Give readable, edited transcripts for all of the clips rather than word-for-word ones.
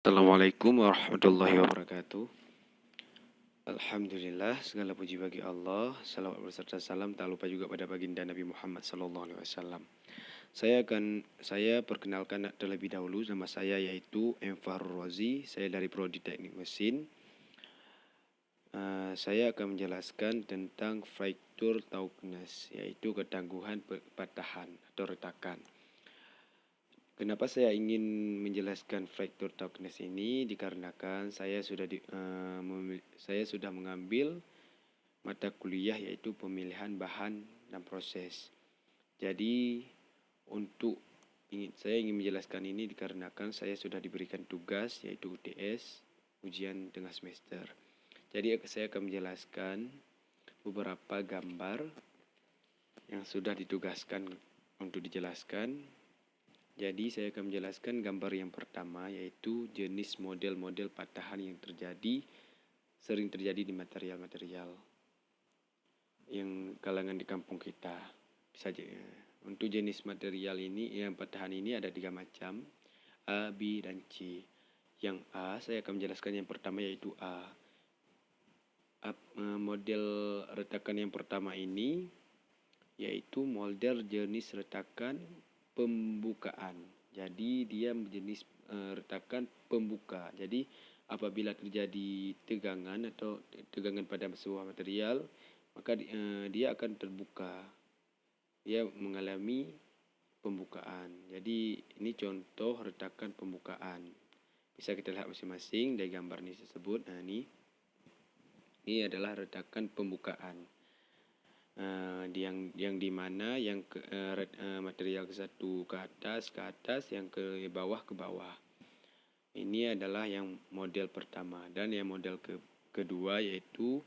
Assalamualaikum warahmatullahi wabarakatuh. Alhamdulillah, segala puji bagi Allah. Salawat beserta salam tak lupa juga pada baginda Nabi Muhammad SAW. Saya perkenalkan terlebih dahulu, nama saya yaitu M. Fahrul Razi. Saya dari Prodi Teknik Mesin. Saya akan menjelaskan tentang fracture toughness, yaitu ketangguhan patahan atau retakan. Kenapa saya ingin menjelaskan fracture toughness ini? Dikarenakan saya sudah mengambil mata kuliah yaitu pemilihan bahan dan proses. Jadi saya ingin menjelaskan ini dikarenakan saya sudah diberikan tugas yaitu UTS, ujian tengah semester. Jadi saya akan menjelaskan beberapa gambar yang sudah ditugaskan untuk dijelaskan. Jadi saya akan menjelaskan gambar yang pertama yaitu jenis model-model patahan yang sering terjadi di material-material yang kalangan di kampung kita. Untuk jenis material ini, yang patahan ini ada 3 macam, A, B, dan C. Yang A, saya akan menjelaskan yang pertama yaitu A. Model retakan yang pertama ini yaitu model jenis retakan pembukaan. Jadi dia jenis retakan pembuka. Jadi apabila terjadi tegangan pada sebuah material, maka dia akan terbuka. Dia mengalami pembukaan. Jadi ini contoh retakan pembukaan. Bisa kita lihat masing-masing dari gambar ini tersebut. Ini adalah retakan pembukaan. Yang di mana material ke satu ke atas, yang ke bawah. Ini adalah yang model pertama, dan yang model kedua yaitu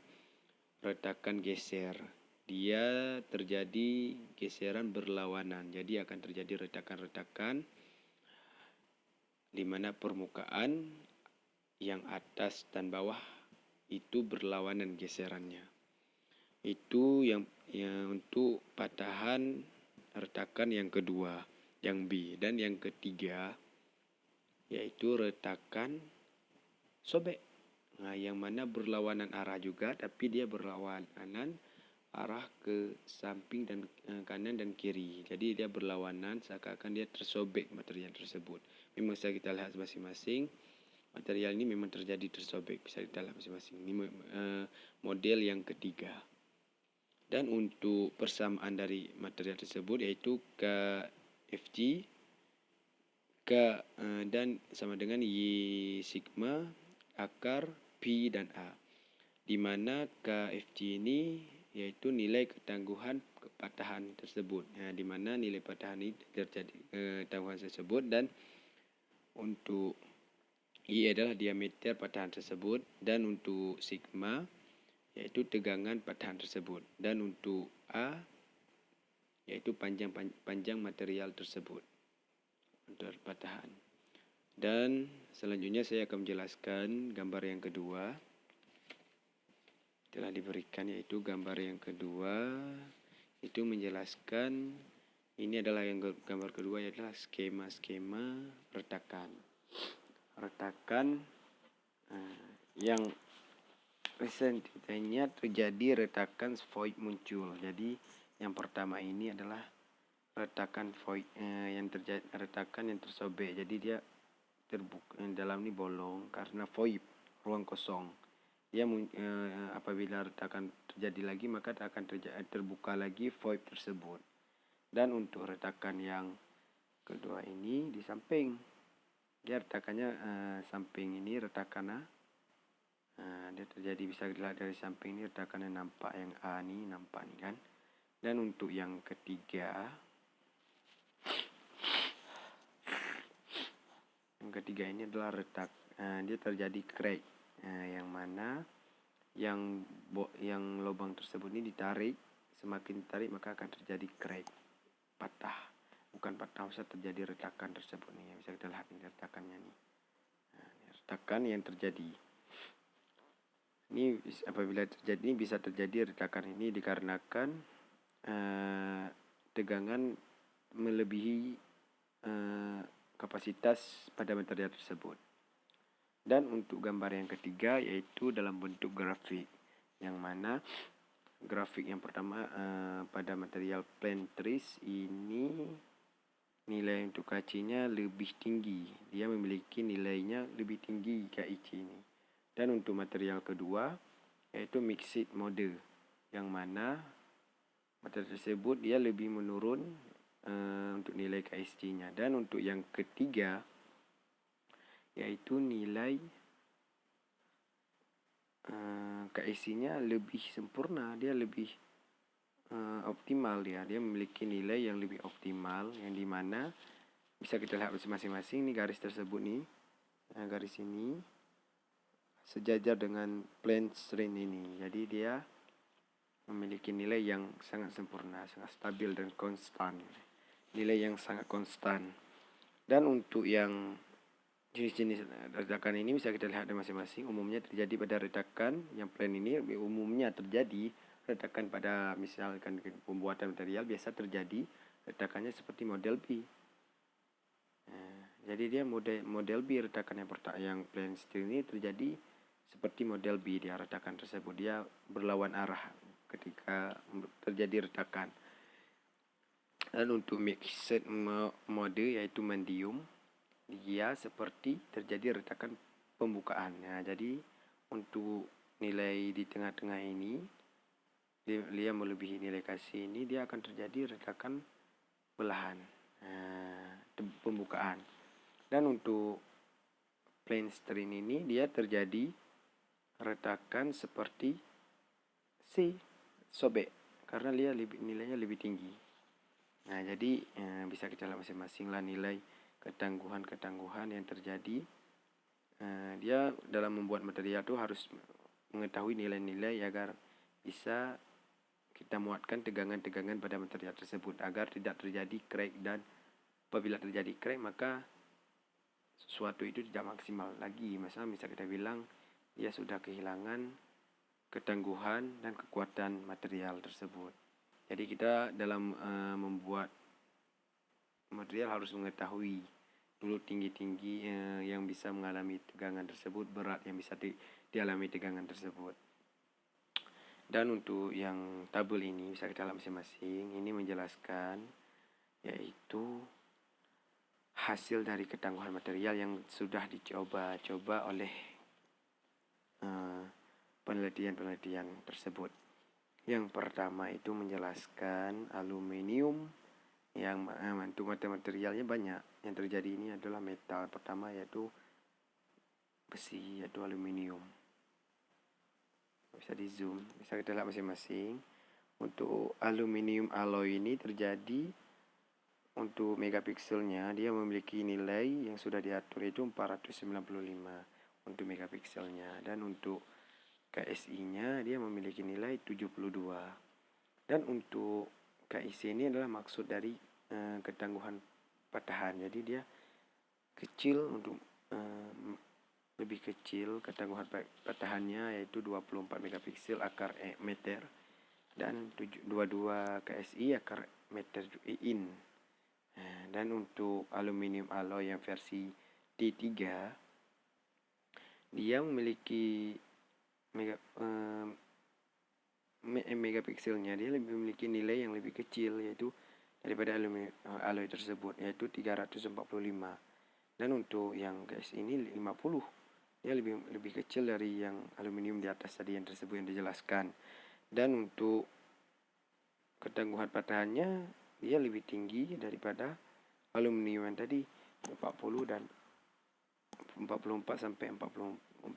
retakan geser. Dia terjadi geseran berlawanan, jadi akan terjadi retakan-retakan di mana permukaan yang atas dan bawah itu berlawanan geserannya. Itu yang untuk patahan retakan yang kedua, yang B. Dan yang ketiga yaitu retakan sobek. Yang mana berlawanan arah juga, tapi dia berlawanan arah ke samping dan kanan dan kiri. Jadi dia berlawanan seakan-akan dia tersobek material tersebut. Memang bisa kita lihat masing-masing. Material ini memang terjadi tersobek, bisa kita lihat masing-masing. Ini model yang ketiga. Dan untuk persamaan dari material tersebut yaitu KFG, dan sama dengan Y sigma, akar, P dan A. Di mana KFG ini yaitu nilai ketangguhan patahan tersebut. Di mana nilai patahan ini terjadi ketangguhan tersebut, dan untuk I adalah diameter patahan tersebut, dan untuk sigma yaitu tegangan patahan tersebut, dan untuk A yaitu panjang material tersebut untuk patahan. Dan selanjutnya saya akan menjelaskan gambar yang kedua telah diberikan, yaitu gambar yang kedua itu menjelaskan, ini adalah yang gambar kedua adalah skema retakan yang resentinya terjadi retakan void muncul. Jadi yang pertama ini adalah retakan void yang terjadi, retakan yang tersobek. Jadi dia terbuka, dalam ini bolong karena void, ruang kosong. Dia apabila retakan terjadi lagi, maka akan terbuka lagi void tersebut. Dan untuk retakan yang kedua ini di samping, dia retakannya samping ini retakannya dia terjadi, bisa dilihat dari samping ini retakannya nampak, yang A ini nampak nih kan. Dan untuk yang ketiga ini adalah dia terjadi crack, yang mana yang lubang tersebut ini ditarik, semakin ditarik maka akan terjadi crack, patah. Bukan patah, usah terjadi retakan tersebut nih. Bisa kita lihat ini retakannya nih. Retakan yang terjadi ini apabila terjadi, ini bisa terjadi retakan ini dikarenakan tegangan melebihi kapasitas pada material tersebut. Dan untuk gambar yang ketiga yaitu dalam bentuk grafik, yang mana grafik yang pertama pada material plain trees ini nilai untuk KC-nya lebih tinggi. Dia memiliki nilainya lebih tinggi KIC ini. Dan untuk material kedua yaitu mixed mode, yang mana material tersebut dia lebih menurun untuk nilai KIC-nya. Dan untuk yang ketiga yaitu nilai KIC-nya lebih sempurna, dia lebih optimal dia memiliki nilai yang lebih optimal, yang dimana bisa kita lihat masing-masing nih garis tersebut nih, garis ini sejajar dengan plane strain ini, jadi dia memiliki nilai yang sangat sempurna, sangat stabil dan konstan, nilai yang sangat konstan. Dan untuk yang jenis-jenis retakan ini bisa kita lihat masing-masing, umumnya terjadi pada retakan yang plane ini, umumnya terjadi retakan pada misalkan pembuatan material biasa terjadi retakannya seperti model B. Jadi dia model B retakan yang plane steel ini terjadi seperti model B, dia retakan tersebut dia berlawan arah ketika terjadi retakan. Dan untuk mixed mode yaitu medium, dia seperti terjadi retakan pembukaannya. Jadi untuk nilai di tengah-tengah ini, dia melebihi nilai KC ini, dia akan terjadi retakan belahan pembukaan. Dan untuk plane strain ini dia terjadi retakan seperti C, sobek, karena dia nilainya lebih tinggi. Nah, jadi bisa kita lihat masing-masing lah nilai ketangguhan yang terjadi. Dia dalam membuat material itu harus mengetahui nilai-nilai agar bisa kita muatkan tegangan-tegangan pada material tersebut agar tidak terjadi crack, dan apabila terjadi crack maka sesuatu itu tidak maksimal lagi. Misalnya kita bilang dia sudah kehilangan ketangguhan dan kekuatan material tersebut. Jadi kita dalam membuat material harus mengetahui dulu tinggi-tinggi yang bisa mengalami tegangan tersebut, berat yang bisa dialami tegangan tersebut. Dan untuk yang tabel ini bisa kita lihat masing-masing, ini menjelaskan yaitu hasil dari ketangguhan material yang sudah dicoba oleh penelitian tersebut. Yang pertama itu menjelaskan aluminium, yang untuk materialnya banyak yang terjadi ini adalah metal. Pertama yaitu besi, yaitu aluminium. Bisa di zoom, bisa kita lihat masing-masing. Untuk aluminium alloy ini terjadi untuk megapikselnya, dia memiliki nilai yang sudah diatur itu 495 untuk megapikselnya, dan untuk KSI-nya dia memiliki nilai 72. Dan untuk KIC ini adalah maksud dari ketangguhan patahan, jadi dia kecil, untuk lebih kecil ketangguhan patahannya yaitu 24 megapiksel akar meter, dan 22 KSI akar meter in. Dan untuk aluminium alloy yang versi T3 dia memiliki megapikselnya, dia memiliki nilai yang lebih kecil yaitu daripada aluminium alloy tersebut, yaitu 345. Dan untuk yang KSI ini 50, dia lebih kecil dari yang aluminium di atas tadi yang tersebut yang dijelaskan. Dan untuk ketangguhan patahannya dia lebih tinggi daripada aluminium yang tadi 40 dan 44 sampai 40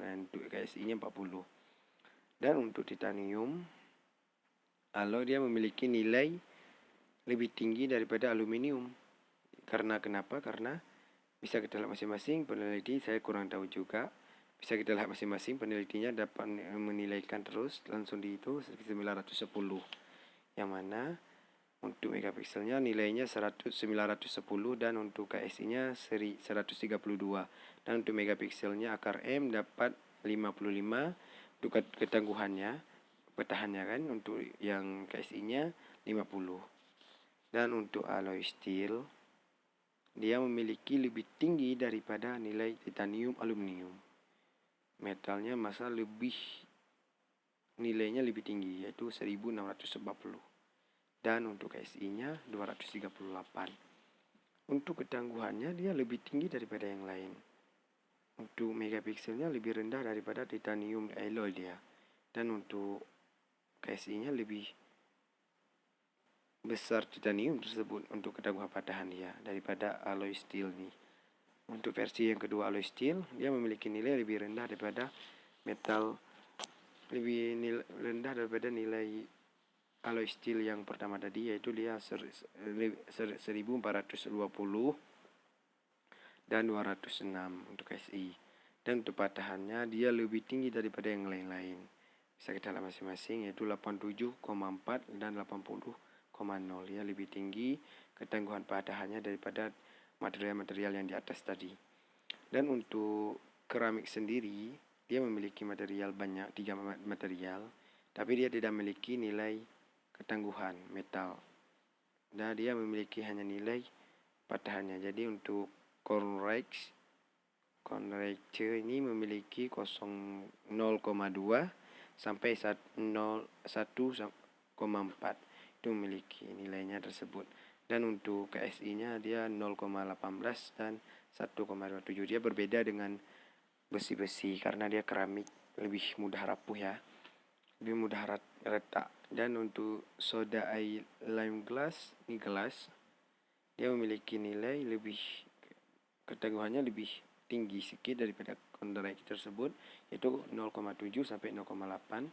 dan untuk KSI-nya 40. Dan untuk titanium alloy dia memiliki nilai lebih tinggi daripada aluminium. Karena kenapa? Karena bisa kita lihat masing-masing peneliti, saya kurang tahu juga. Bisa kita lihat masing-masing penelitinya dapat menilaikan terus langsung di itu 910. Yang mana untuk megapikselnya nilainya 910, dan untuk KSI-nya 132. Dan untuk megapikselnya akar M dapat 55 untuk ketangguhannya, patahannya kan. Untuk yang KSI-nya 50. Dan untuk alloy steel dia memiliki lebih tinggi daripada nilai titanium aluminium. Metalnya nilainya lebih tinggi, yaitu 1640. Dan untuk KSI-nya 238. Untuk ketangguhannya dia lebih tinggi daripada yang lain. Untuk megapikselnya lebih rendah daripada titanium alloy dia. Dan untuk KSI-nya lebih besar titanium tersebut untuk ketangguhan patahan dia daripada alloy steel nih. Untuk versi yang kedua alloy steel, dia memiliki nilai lebih rendah daripada nilai alloy steel yang pertama tadi, yaitu dia 1420 dan 206 untuk KSI. Dan untuk patahannya dia lebih tinggi daripada yang lain-lain. Bisa kita lihat masing-masing, yaitu 87,4 dan 80,0. Ya, lebih tinggi ketangguhan patahannya daripada material-material yang di atas tadi. Dan untuk keramik sendiri, dia memiliki material banyak, 3 material, tapi dia tidak memiliki nilai ketangguhan metal. Dan dia memiliki hanya nilai patahannya. Jadi untuk Conrex ini memiliki 0,2 sampai 1,4. Itu memiliki nilainya tersebut. Dan untuk KSI-nya dia 0,18 dan 1,27. Dia berbeda dengan besi-besi karena dia keramik, lebih mudah rapuh ya, lebih mudah retak. Dan untuk soda air lime glass, ini gelas, dia memiliki nilai ketangguhannya lebih tinggi sedikit daripada Conrex tersebut, yaitu 0,7 sampai 0,8.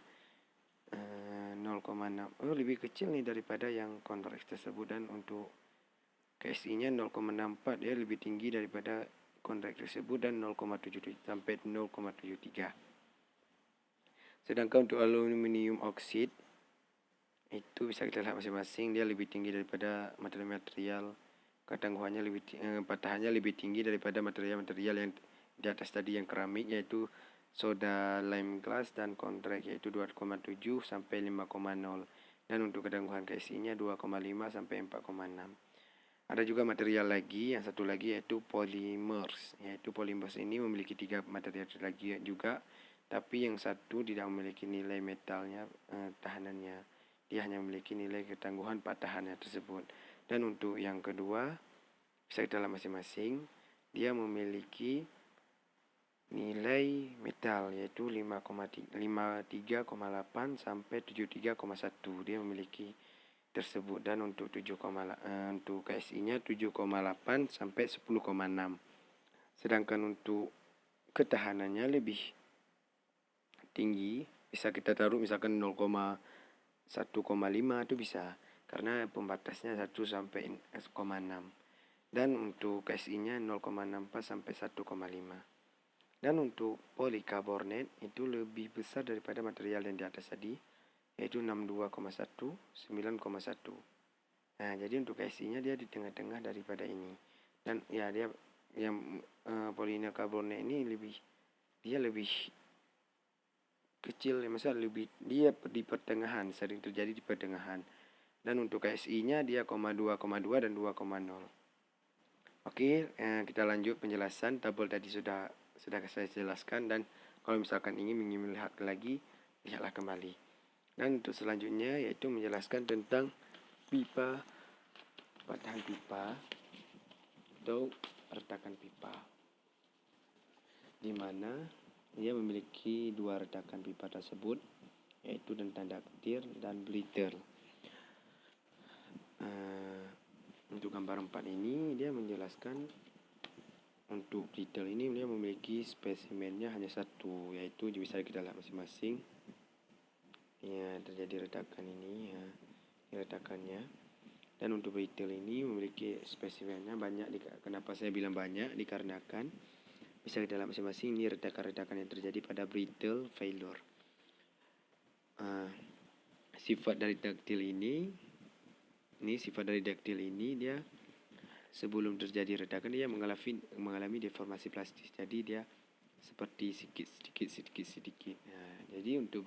0,6 lebih kecil nih daripada yang Conrex tersebut. Dan untuk KSI-nya 0,64, dia lebih tinggi daripada Conrex tersebut, dan 0,77 sampai 0,73. Sedangkan untuk aluminium oxide itu bisa kita lihat masing-masing, dia lebih tinggi daripada material ketangguhannya patahannya lebih tinggi daripada material-material yang di atas tadi yang keramik, yaitu soda lime glass dan Conrex, yaitu 2,7 sampai 5,0. Dan untuk ketangguhan KSI-nya 2,5 sampai 4,6. Ada juga material lagi, yang satu lagi yaitu polymers. Yaitu polymers ini memiliki 3 material lagi juga, tapi yang satu tidak memiliki nilai metalnya, tahanannya. Dia hanya memiliki nilai ketangguhan patahannya tersebut. Dan untuk yang kedua, bisa kita lihat masing-masing, dia memiliki nilai metal yaitu 53,8 sampai 73,1. Dia memiliki tersebut. Dan untuk untuk KSI-nya 7,8 sampai 10,6. Sedangkan untuk ketahanannya lebih tinggi, bisa kita taruh misalkan 0,1,5 itu bisa, karena pembatasnya 1 sampai 1,6. Dan untuk KSI-nya 0,64 sampai 1,5. Dan untuk polikarbonat itu lebih besar daripada material yang di atas tadi, yaitu 62,1, 9,1. Nah, jadi untuk KSI-nya dia di tengah-tengah daripada ini. Dan ya dia yang polikarbonat ini lebih kecil, dia di pertengahan, sering terjadi di pertengahan. Dan untuk KSI-nya dia 0,2 dan 2,0. Oke, kita lanjut penjelasan. Tabel tadi sudah saya jelaskan, dan kalau misalkan ingin melihat lagi, lihatlah kembali. Dan untuk selanjutnya yaitu menjelaskan tentang pipa, patahan pipa atau retakan pipa, di mana dia memiliki 2 retakan pipa tersebut, yaitu dan tanda ketir dan brittle. Untuk gambar 4 ini dia menjelaskan untuk brittle ini dia memiliki spesimennya hanya satu, yaitu bisa kita lihat masing-masing. Ya, terjadi retakan ini ya, retakannya. Dan untuk brittle ini memiliki spesimennya banyak. Kenapa saya bilang banyak? Dikarenakan bisa kita lihat masing-masing ini retakan-retakan yang terjadi pada brittle failure. Sifat dari ductile ini dia sebelum terjadi retakan dia mengalami deformasi plastis. Jadi dia seperti sedikit. Nah, jadi untuk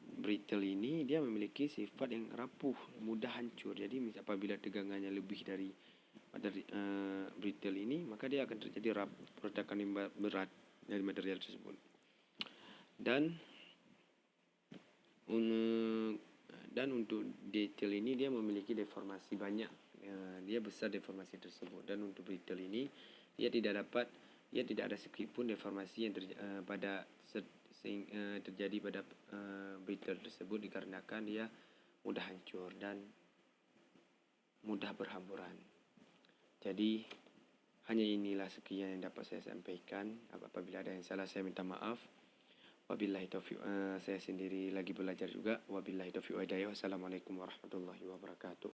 brittle ini dia memiliki sifat yang rapuh, mudah hancur. Jadi apabila tegangannya lebih dari pada brittle ini, maka dia akan terjadi peretakan yang berat dari material tersebut. Dan untuk detail ini dia memiliki deformasi banyak, dia besar deformasi tersebut. Dan untuk brittle ini dia tidak ada sedikit pun deformasi yang terjadi pada brittle tersebut, dikarenakan dia mudah hancur dan mudah berhamburan. Jadi hanya inilah sekian yang dapat saya sampaikan. Apabila ada yang salah saya minta maaf. Wabillahi taufiq. Saya sendiri lagi belajar juga. Wabillahi taufiq wa hidayah. Wassalamualaikum warahmatullahi wabarakatuh.